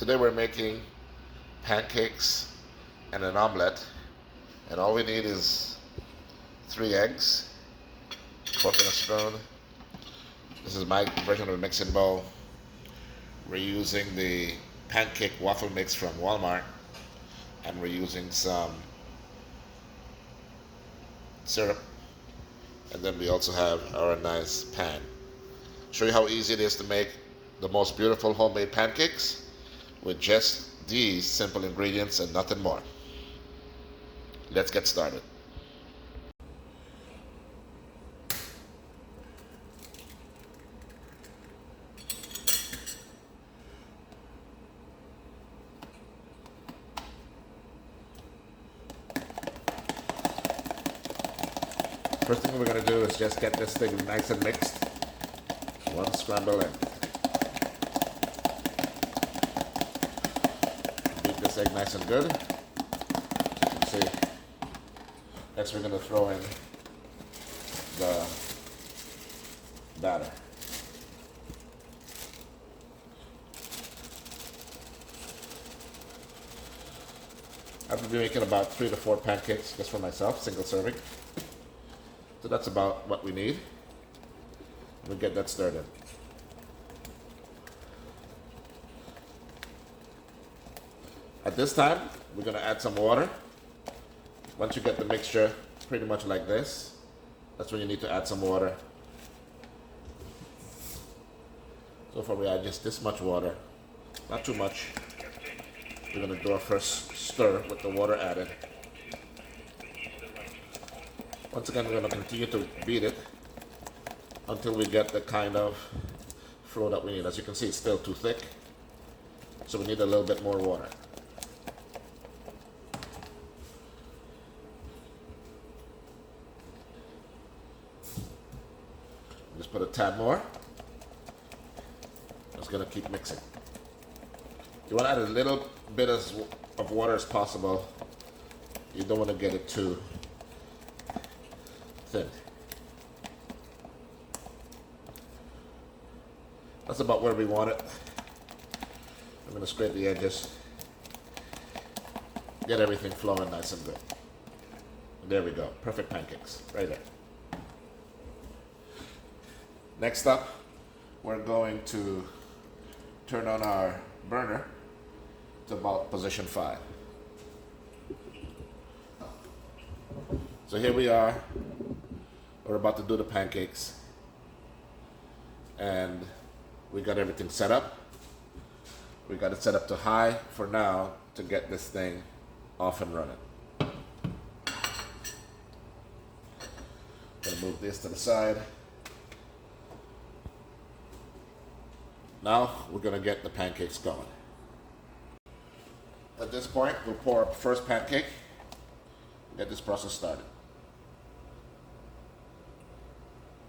Today we're making pancakes and an omelet, and all we need is 3 eggs, fork and a spoon. This is my version of a mixing bowl. We're using the pancake waffle mix from Walmart, and we're using some syrup, and then we also have our nice pan. Show you how easy it is to make the most beautiful homemade pancakes with just these simple ingredients and nothing more. Let's get started. First thing we're going to do is just get this thing nice and mixed. 1 scrambled egg. Beat this egg nice and good. As you can see. Next we're going to throw in the batter. I've been making about 3 to 4 pancakes just for myself, single serving. So that's about what we need. We'll get that stirred in. At this time, we're going to add some water. Once you get the mixture pretty much like this, that's when you need to add some water. So far we add just this much water, not too much. We're going to do our first stir with the water added. Once again, we're going to continue to beat it until we get the kind of flow that we need. As you can see, it's still too thick, so we need a little bit more water. Just put a tad more. Just going to keep mixing. You want to add a little bit of water as possible. You don't want to get it too thin. That's about where we want it. I'm going to scrape the edges, get everything flowing nice and good. There we go, perfect pancakes, right there. Next up, we're going to turn on our burner to about position 5. So here we are, we're about to do the pancakes, and we got everything set up. We got it set up to high for now to get this thing off and running. Gonna move this to the side. Now we're gonna get the pancakes going. At this point, we'll pour our first pancake and get this process started.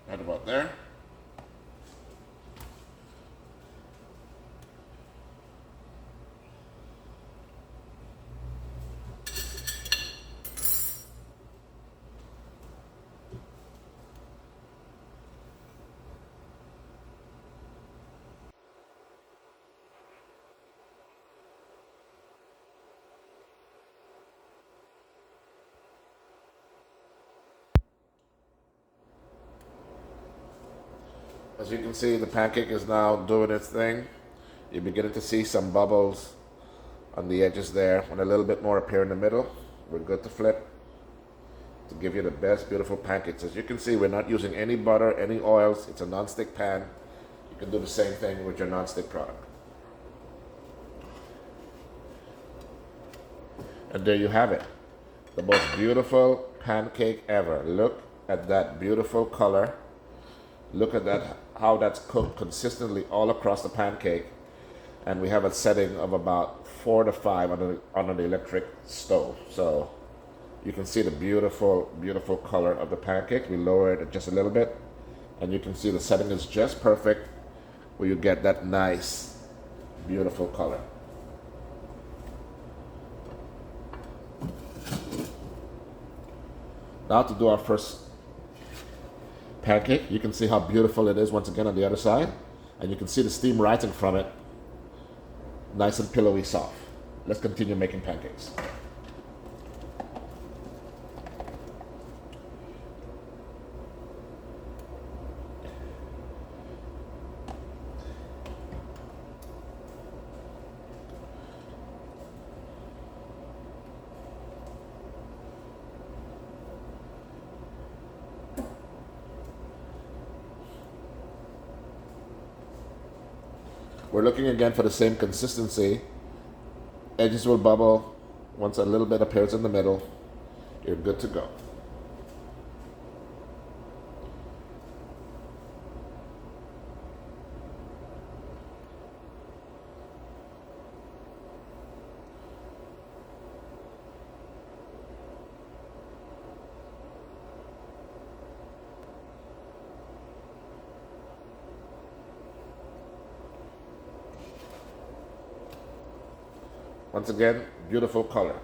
Right about there. As you can see, the pancake is now doing its thing. You're beginning to see some bubbles on the edges there, and a little bit more appear in the middle. We're good to flip to give you the best beautiful pancakes. As you can see, we're not using any butter, any oils. It's a non-stick pan. You can do the same thing with your non-stick product. And there you have it. The most beautiful pancake ever. Look at that beautiful color. Look at that, how that's cooked consistently all across the pancake. And we have a setting of about 4 to 5 on an electric stove. So you can see the beautiful, beautiful color of the pancake. We lower it just a little bit, and you can see the setting is just perfect where you get that nice, beautiful color. Now to do our first pancake. You can see how beautiful it is once again on the other side, and you can see the steam rising from it. nice and pillowy soft. Let's continue making pancakes. We're looking again for the same consistency. Edges will bubble. Once a little bit appears in the middle, you're good to go. Once again, beautiful color.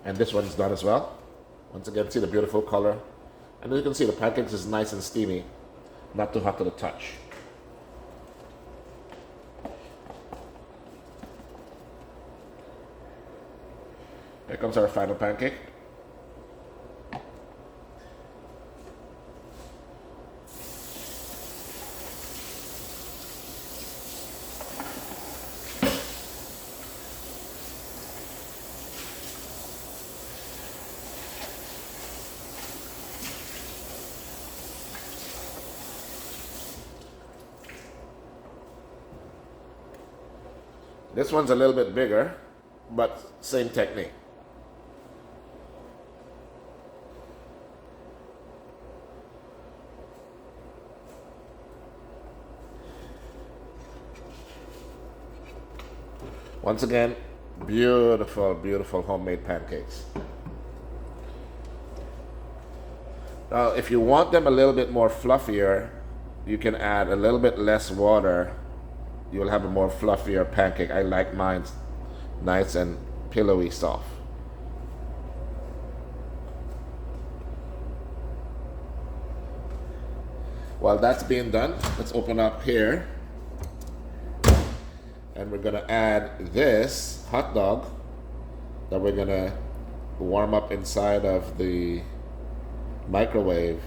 And this one's done as well. Once again, see the beautiful color. And you can see the pancakes is nice and steamy, not too hot to the touch. Here comes our final pancake. This one's a little bit bigger, but same technique. Once again, beautiful, beautiful homemade pancakes. Now, if you want them a little bit more fluffier, you can add a little bit less water. You will have a more fluffier pancake. I like mine nice and pillowy soft. While that's being done, let's open up here. And we're gonna add this hot dog that we're gonna warm up inside of the microwave,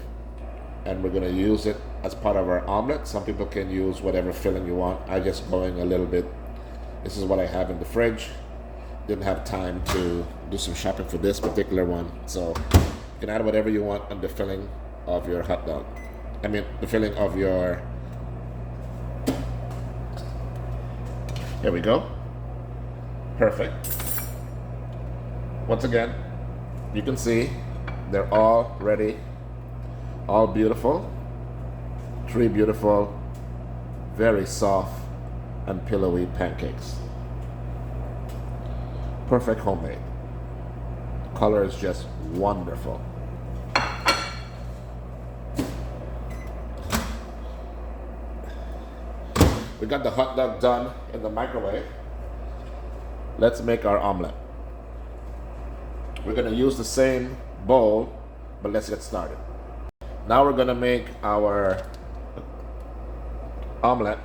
and we're gonna use it as part of our omelet. Some people can use whatever filling you want. I just going a little bit. This is what I have in the fridge. Didn't have time to do some shopping for this particular one, so you can add whatever you want on the filling of your hot dog. I mean, the filling of your. Here we go. Perfect. Once again, you can see they're all ready, all beautiful. 3 beautiful, very soft and pillowy pancakes. Perfect homemade. Color is just wonderful. We got the hot dog done in the microwave. Let's make our omelet. We're gonna use the same bowl, but let's get started. Now we're gonna make our omelet.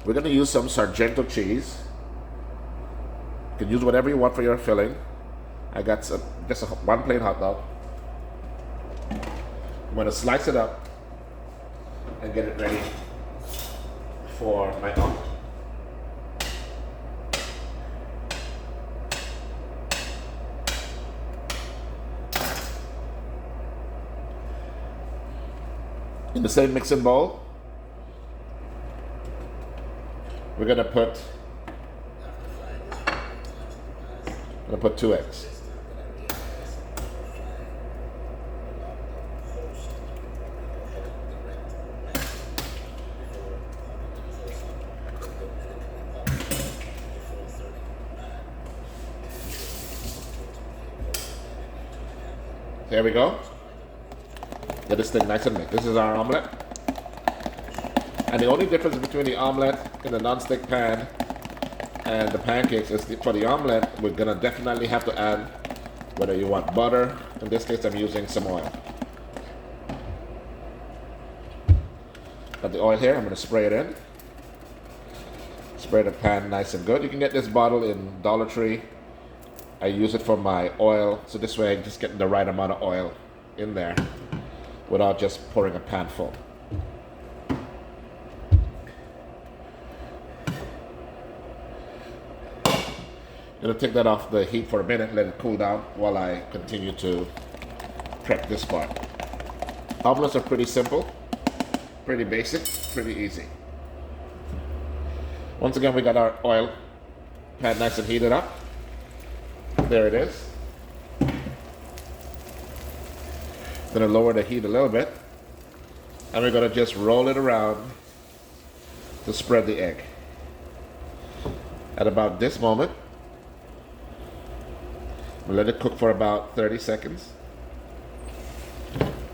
We're going to use some Sargento cheese. You can use whatever you want for your filling. I got just one plain hot dog. I'm going to slice it up and get it ready for my omelet. In the same mixing bowl, we're gonna put 2 eggs. Here we go. Get this thing nice and mixed. This is our omelet. And the only difference between the omelet in the non-stick pan and the pancakes is for the omelet, we're gonna definitely have to add, whether you want butter, in this case I'm using some oil. Got the oil here, I'm gonna spray it in. Spray the pan nice and good. You can get this bottle in Dollar Tree. I use it for my oil, so this way I'm just getting the right amount of oil in there without just pouring a pan full. I'm gonna take that off the heat for a minute, let it cool down while I continue to prep this part. Omelets are pretty simple, pretty basic, pretty easy. Once again, we got our oil pan nice and heated up. There it is. Gonna lower the heat a little bit, and we're gonna just roll it around to spread the egg. At about this moment, we'll let it cook for about 30 seconds.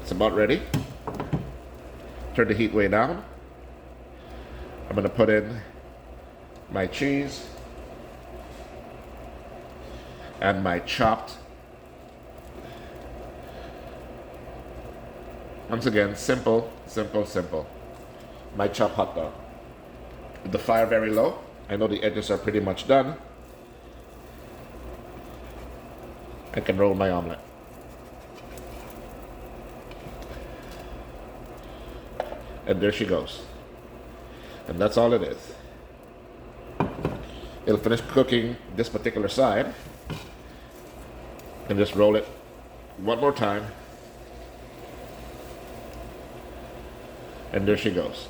It's about ready. Turn the heat way down. I'm gonna put in my cheese and my chopped, once again, simple, my chopped hot dog. With the fire very low, I know the edges are pretty much done. I can roll my omelet. And there she goes. And that's all it is. It'll finish cooking this particular side. And just roll it one more time. And there she goes.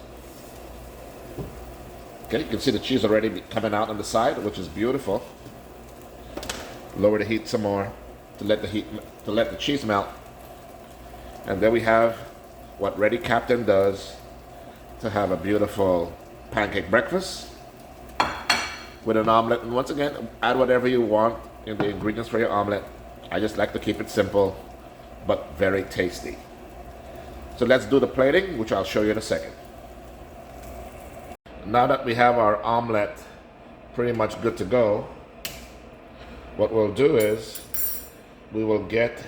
Okay, you can see the cheese already coming out on the side, which is beautiful. Lower the heat some more to let the cheese melt. And there we have what Ready Captain does to have a beautiful pancake breakfast with an omelet. And once again, add whatever you want in the ingredients for your omelet. I just like to keep it simple, but very tasty. So let's do the plating, which I'll show you in a second. Now that we have our omelet pretty much good to go, what we'll do is we will get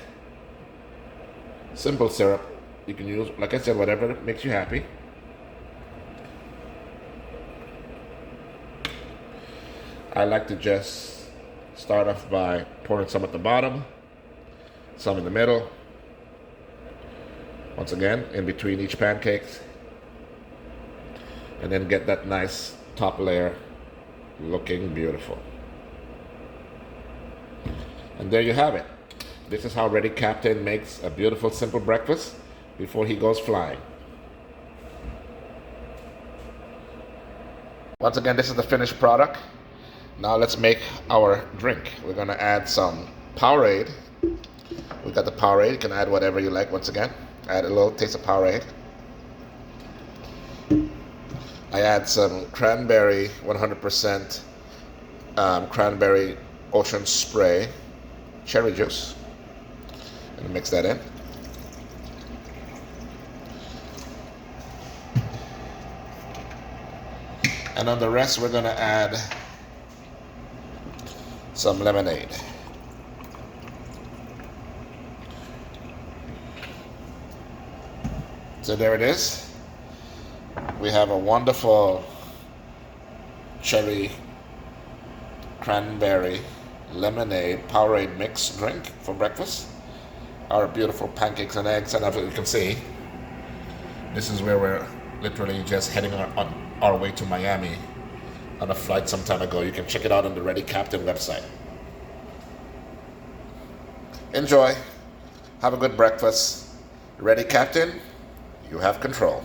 simple syrup. You can use, like I said, whatever makes you happy. I like to just start off by pouring some at the bottom, some in the middle. Once again, in between each pancakes. And then get that nice top layer looking beautiful. And there you have it. This is how Ready Captain makes a beautiful simple breakfast before he goes flying. Once again, this is the finished product. Now let's make our drink. We're gonna add some Powerade. We got the Powerade. You can add whatever you like. Once again, add a little taste of Powerade. I add some cranberry, 100% cranberry ocean spray, cherry juice. And mix that in. And on the rest, we're gonna add some lemonade. So there it is. We have a wonderful cherry cranberry lemonade Powerade mix drink for breakfast. Our beautiful pancakes and eggs, and as you can see, this is where we're literally just heading on our way to Miami on a flight some time ago. You can check it out on the Ready Captain website. Enjoy. Have a good breakfast. Ready Captain, you have control.